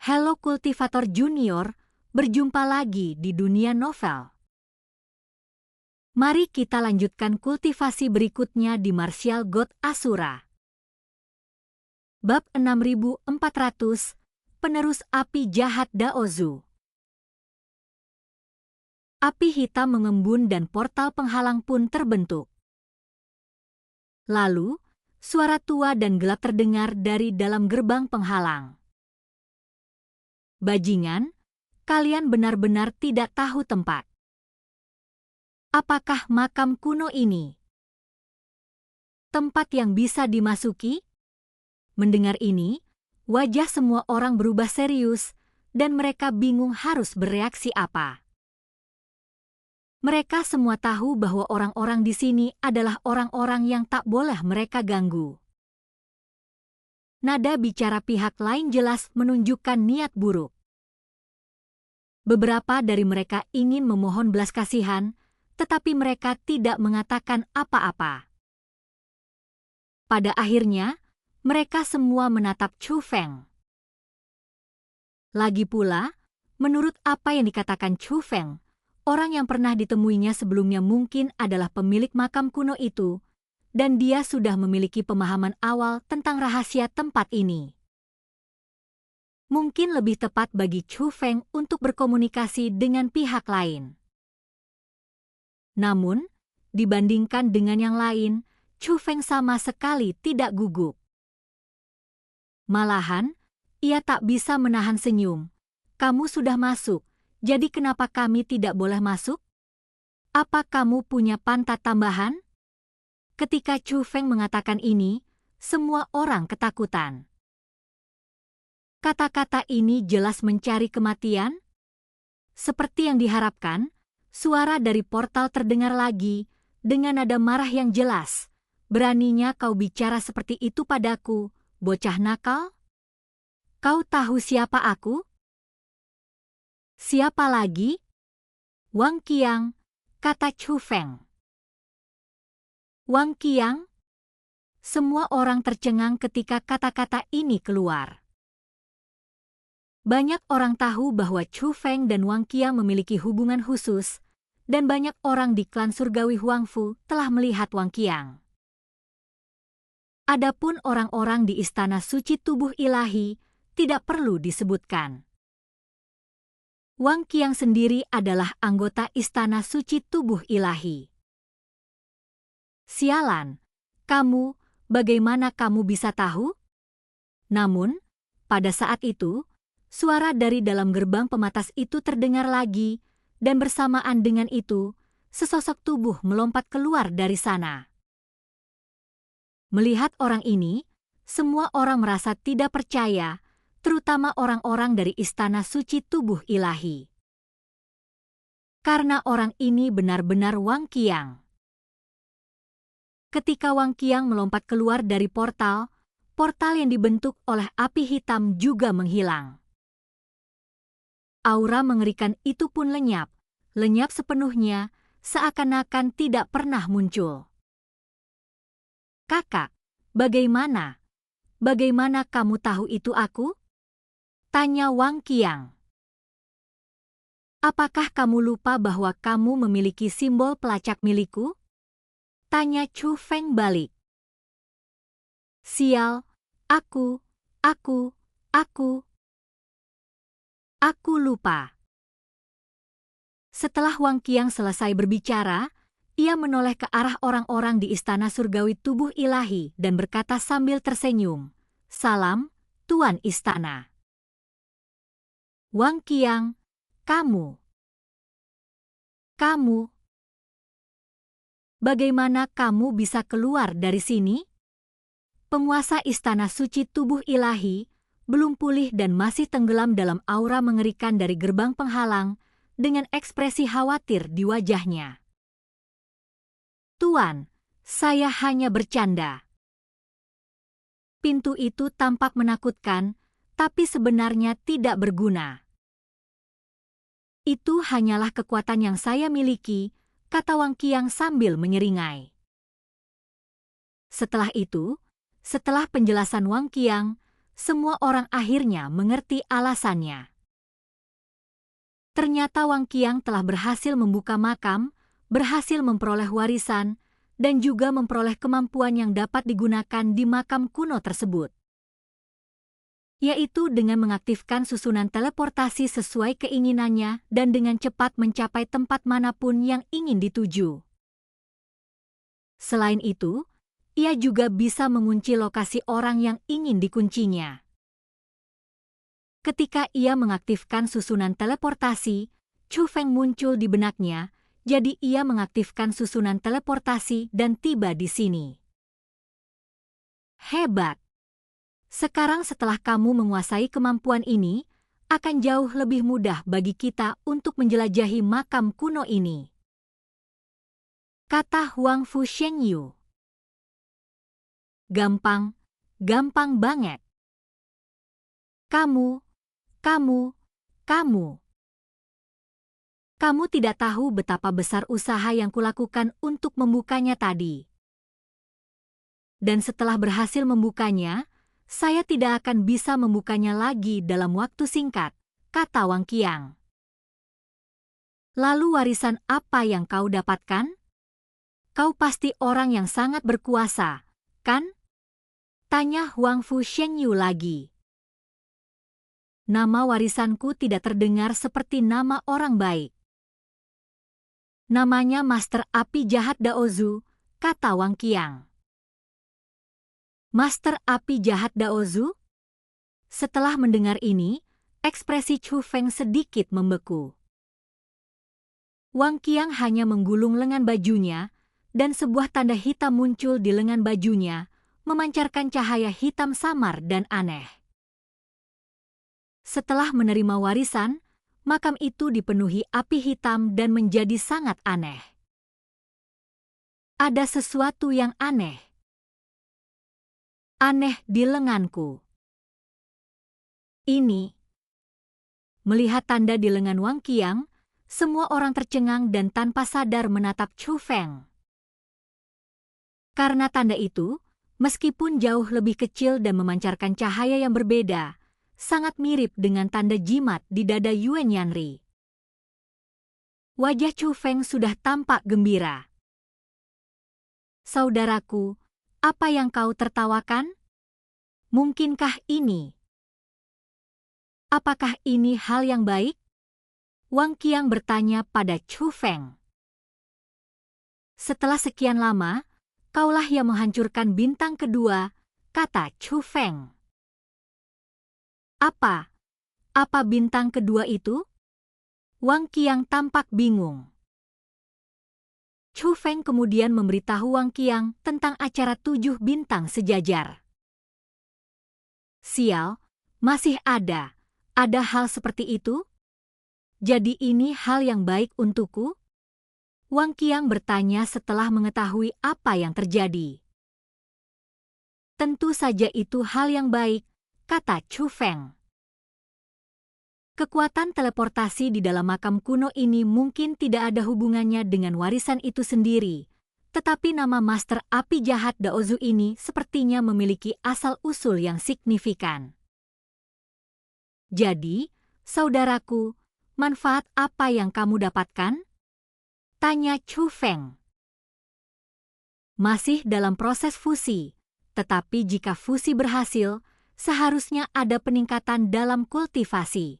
Halo Kultivator Junior, berjumpa lagi di dunia novel. Mari kita lanjutkan kultivasi berikutnya di Martial God Asura. Bab 6400, Penerus Api Jahat Daozu. Api hitam mengembun dan portal penghalang pun terbentuk. Lalu, suara tua dan gelap terdengar dari dalam gerbang penghalang. Bajingan, kalian benar-benar tidak tahu tempat. Apakah makam kuno ini tempat yang bisa dimasuki? Mendengar ini, wajah semua orang berubah serius dan mereka bingung harus bereaksi apa. Mereka semua tahu bahwa orang-orang di sini adalah orang-orang yang tak boleh mereka ganggu. Nada bicara pihak lain jelas menunjukkan niat buruk. Beberapa dari mereka ingin memohon belas kasihan, tetapi mereka tidak mengatakan apa-apa. Pada akhirnya, mereka semua menatap Chu Feng. Lagi pula, menurut apa yang dikatakan Chu Feng, orang yang pernah ditemuinya sebelumnya mungkin adalah pemilik makam kuno itu, dan dia sudah memiliki pemahaman awal tentang rahasia tempat ini. Mungkin lebih tepat bagi Chu Feng untuk berkomunikasi dengan pihak lain. Namun, dibandingkan dengan yang lain, Chu Feng sama sekali tidak gugup. Malahan, ia tak bisa menahan senyum. Kamu sudah masuk, jadi kenapa kami tidak boleh masuk? Apa kamu punya pantat tambahan? Ketika Chu Feng mengatakan ini, semua orang ketakutan. Kata-kata ini jelas mencari kematian. Seperti yang diharapkan, suara dari portal terdengar lagi dengan nada marah yang jelas. Beraninya kau bicara seperti itu padaku, bocah nakal? Kau tahu siapa aku? Siapa lagi? Wang Qiang, kata Chu Feng. Wang Qiang? Semua orang tercengang ketika kata-kata ini keluar. Banyak orang tahu bahwa Chu Feng dan Wang Qiang memiliki hubungan khusus, dan banyak orang di klan surgawi Huangfu telah melihat Wang Qiang. Adapun orang-orang di Istana Suci Tubuh Ilahi tidak perlu disebutkan. Wang Qiang sendiri adalah anggota Istana Suci Tubuh Ilahi. Sialan, bagaimana kamu bisa tahu? Namun, pada saat itu, suara dari dalam gerbang pematas itu terdengar lagi, dan bersamaan dengan itu, sesosok tubuh melompat keluar dari sana. Melihat orang ini, semua orang merasa tidak percaya, terutama orang-orang dari Istana Suci Tubuh Ilahi. Karena orang ini benar-benar Wang Qiang. Ketika Wang Qiang melompat keluar dari portal yang dibentuk oleh api hitam juga menghilang. Aura mengerikan itu pun lenyap sepenuhnya, seakan-akan tidak pernah muncul. Kakak, bagaimana? Bagaimana kamu tahu itu aku? Tanya Wang Qiang. Apakah kamu lupa bahwa kamu memiliki simbol pelacak milikku? Tanya Chu Feng balik. Sial, aku lupa. Setelah Wang Qiang selesai berbicara, ia menoleh ke arah orang-orang di Istana Surgawi Tubuh Ilahi dan berkata sambil tersenyum, "Salam, Tuan Istana." Wang Qiang, kamu. Bagaimana kamu bisa keluar dari sini? Penguasa Istana Suci Tubuh Ilahi belum pulih dan masih tenggelam dalam aura mengerikan dari gerbang penghalang dengan ekspresi khawatir di wajahnya. Tuan, saya hanya bercanda. Pintu itu tampak menakutkan, tapi sebenarnya tidak berguna. Itu hanyalah kekuatan yang saya miliki, kata Wang Qiang sambil menyeringai. Setelah itu, setelah penjelasan Wang Qiang, semua orang akhirnya mengerti alasannya. Ternyata Wang Qiang telah berhasil membuka makam, berhasil memperoleh warisan, dan juga memperoleh kemampuan yang dapat digunakan di makam kuno tersebut, yaitu dengan mengaktifkan susunan teleportasi sesuai keinginannya dan dengan cepat mencapai tempat manapun yang ingin dituju. Selain itu, ia juga bisa mengunci lokasi orang yang ingin dikuncinya. Ketika ia mengaktifkan susunan teleportasi, Chu Feng muncul di benaknya, jadi ia mengaktifkan susunan teleportasi dan tiba di sini. Hebat! Sekarang setelah kamu menguasai kemampuan ini, akan jauh lebih mudah bagi kita untuk menjelajahi makam kuno ini, kata Huang Fu Shengyu. Gampang, gampang banget. Kamu tidak tahu betapa besar usaha yang kulakukan untuk membukanya tadi. Dan setelah berhasil membukanya, saya tidak akan bisa membukanya lagi dalam waktu singkat, kata Wang Qiang. Lalu warisan apa yang kau dapatkan? Kau pasti orang yang sangat berkuasa, kan? Tanya Huang Fu Shengyu lagi. Nama warisanku tidak terdengar seperti nama orang baik. Namanya Master Api Jahat Daozu, kata Wang Qiang. Master Api Jahat Daozu? Setelah mendengar ini, ekspresi Chu Feng sedikit membeku. Wang Qiang hanya menggulung lengan bajunya, dan sebuah tanda hitam muncul di lengan bajunya, memancarkan cahaya hitam samar dan aneh. Setelah menerima warisan, makam itu dipenuhi api hitam dan menjadi sangat aneh. Ada sesuatu yang aneh. Aneh di lenganku. Ini. Melihat tanda di lengan Wang Qiang, semua orang tercengang dan tanpa sadar menatap Chu Feng. Karena tanda itu, meskipun jauh lebih kecil dan memancarkan cahaya yang berbeda, sangat mirip dengan tanda jimat di dada Yuan Yanri. Wajah Chu Feng sudah tampak gembira. Saudaraku, apa yang kau tertawakan? Mungkinkah ini? Apakah ini hal yang baik? Wang Qiang bertanya pada Chu Feng. Setelah sekian lama, kaulah yang menghancurkan bintang kedua, kata Chu Feng. Apa? Apa bintang kedua itu? Wang Qiang tampak bingung. Chu Feng kemudian memberitahu Wang Qiang tentang acara 7 bintang sejajar. Sial, masih ada hal seperti itu? Jadi ini hal yang baik untukku? Wang Qiang bertanya setelah mengetahui apa yang terjadi. Tentu saja itu hal yang baik, kata Chu Feng. Kekuatan teleportasi di dalam makam kuno ini mungkin tidak ada hubungannya dengan warisan itu sendiri, tetapi nama Master Api Jahat Daozu ini sepertinya memiliki asal-usul yang signifikan. Jadi, saudaraku, manfaat apa yang kamu dapatkan? Tanya Chu Feng. Masih dalam proses fusi, tetapi jika fusi berhasil, seharusnya ada peningkatan dalam kultivasi.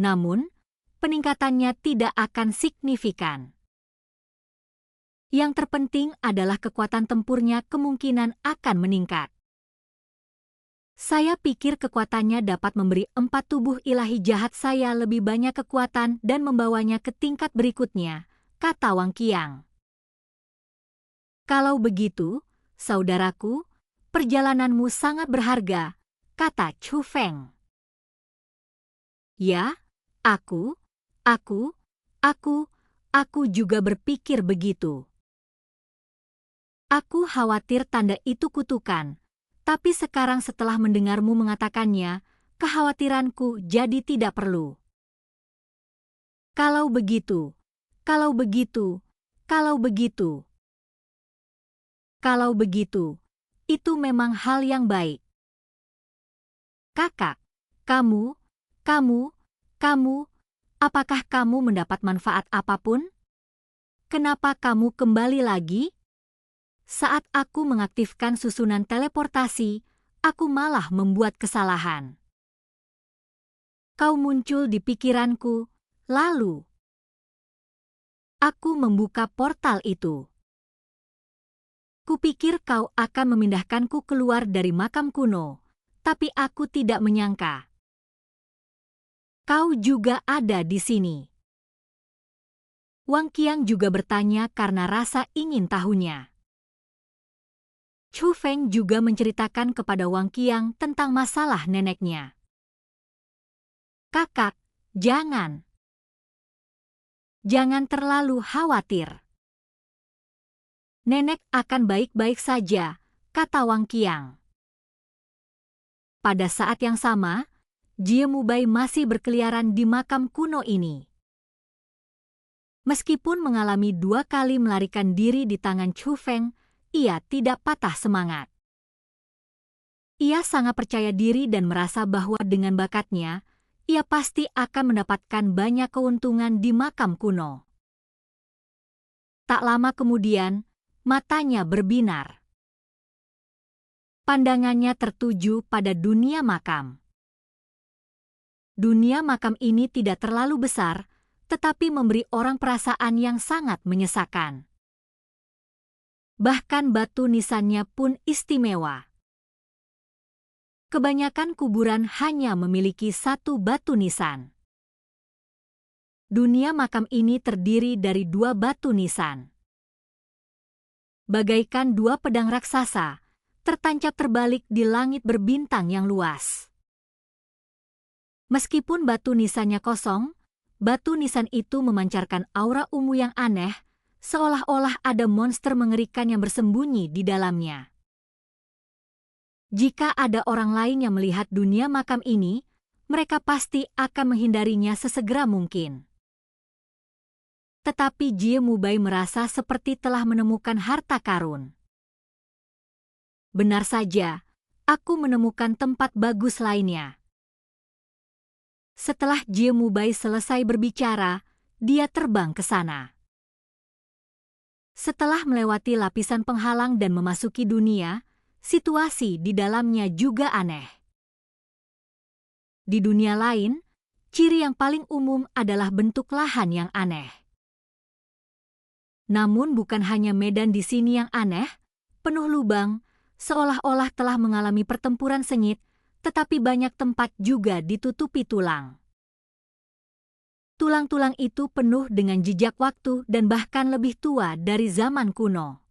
Namun, peningkatannya tidak akan signifikan. Yang terpenting adalah kekuatan tempurnya kemungkinan akan meningkat. Saya pikir kekuatannya dapat memberi 4 tubuh ilahi jahat saya lebih banyak kekuatan dan membawanya ke tingkat berikutnya, kata Wang Qiang. Kalau begitu, saudaraku, perjalananmu sangat berharga, kata Chu Feng. Ya, aku juga berpikir begitu. Aku khawatir tanda itu kutukan, tapi sekarang setelah mendengarmu mengatakannya, kekhawatiranku jadi tidak perlu. Kalau begitu, itu memang hal yang baik. Kakak, kamu, apakah kamu mendapat manfaat apapun? Kenapa kamu kembali lagi? Saat aku mengaktifkan susunan teleportasi, aku malah membuat kesalahan. Kau muncul di pikiranku, lalu aku membuka portal itu. Kupikir kau akan memindahkanku keluar dari makam kuno, tapi aku tidak menyangka kau juga ada di sini. Wang Qiang juga bertanya karena rasa ingin tahunya. Chu Feng juga menceritakan kepada Wang Qiang tentang masalah neneknya. Kakak, jangan terlalu khawatir. Nenek akan baik-baik saja, kata Wang Qiang. Pada saat yang sama, Jie Mubai masih berkeliaran di makam kuno ini. Meskipun mengalami 2 kali melarikan diri di tangan Chu Feng, ia tidak patah semangat. Ia sangat percaya diri dan merasa bahwa dengan bakatnya, ia pasti akan mendapatkan banyak keuntungan di makam kuno. Tak lama kemudian, matanya berbinar. Pandangannya tertuju pada dunia makam. Dunia makam ini tidak terlalu besar, tetapi memberi orang perasaan yang sangat menyesakan. Bahkan batu nisannya pun istimewa. Kebanyakan kuburan hanya memiliki 1 batu nisan. Dunia makam ini terdiri dari 2 batu nisan. Bagaikan 2 pedang raksasa, tertancap terbalik di langit berbintang yang luas. Meskipun batu nisannya kosong, batu nisan itu memancarkan aura ungu yang aneh, seolah-olah ada monster mengerikan yang bersembunyi di dalamnya. Jika ada orang lain yang melihat dunia makam ini, mereka pasti akan menghindarinya sesegera mungkin. Tetapi Jie Mubai merasa seperti telah menemukan harta karun. Benar saja, aku menemukan tempat bagus lainnya. Setelah Jie Mubai selesai berbicara, dia terbang ke sana. Setelah melewati lapisan penghalang dan memasuki dunia, situasi di dalamnya juga aneh. Di dunia lain, ciri yang paling umum adalah bentuk lahan yang aneh. Namun bukan hanya medan di sini yang aneh, penuh lubang, seolah-olah telah mengalami pertempuran sengit, tetapi banyak tempat juga ditutupi tulang. Tulang-tulang itu penuh dengan jejak waktu dan bahkan lebih tua dari zaman kuno.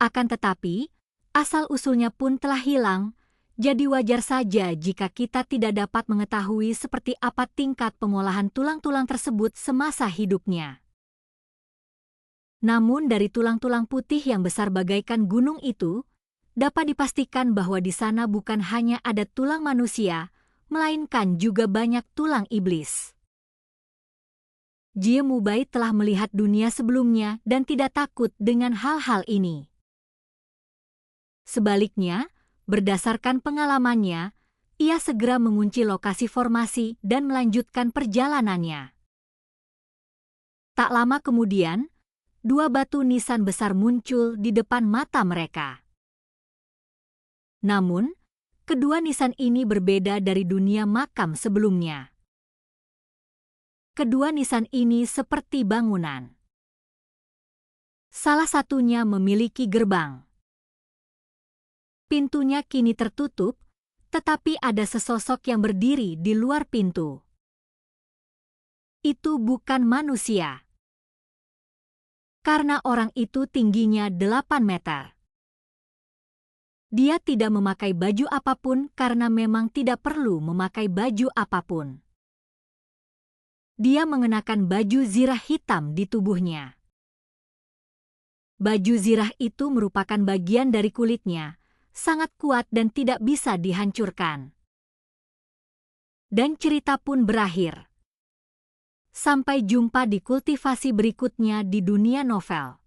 Akan tetapi, asal-usulnya pun telah hilang, jadi wajar saja jika kita tidak dapat mengetahui seperti apa tingkat pengolahan tulang-tulang tersebut semasa hidupnya. Namun dari tulang-tulang putih yang besar bagaikan gunung itu, dapat dipastikan bahwa di sana bukan hanya ada tulang manusia, melainkan juga banyak tulang iblis. Jie Mubai telah melihat dunia sebelumnya dan tidak takut dengan hal-hal ini. Sebaliknya, berdasarkan pengalamannya, ia segera mengunci lokasi formasi dan melanjutkan perjalanannya. Tak lama kemudian, 2 batu nisan besar muncul di depan mata mereka. Namun, kedua nisan ini berbeda dari dunia makam sebelumnya. Kedua nisan ini seperti bangunan. Salah satunya memiliki gerbang. Pintunya kini tertutup, tetapi ada sesosok yang berdiri di luar pintu. Itu bukan manusia. Karena orang itu tingginya 8 meter. Dia tidak memakai baju apapun karena memang tidak perlu memakai baju apapun. Dia mengenakan baju zirah hitam di tubuhnya. Baju zirah itu merupakan bagian dari kulitnya, sangat kuat dan tidak bisa dihancurkan. Dan cerita pun berakhir. Sampai jumpa di kultivasi berikutnya di dunia novel.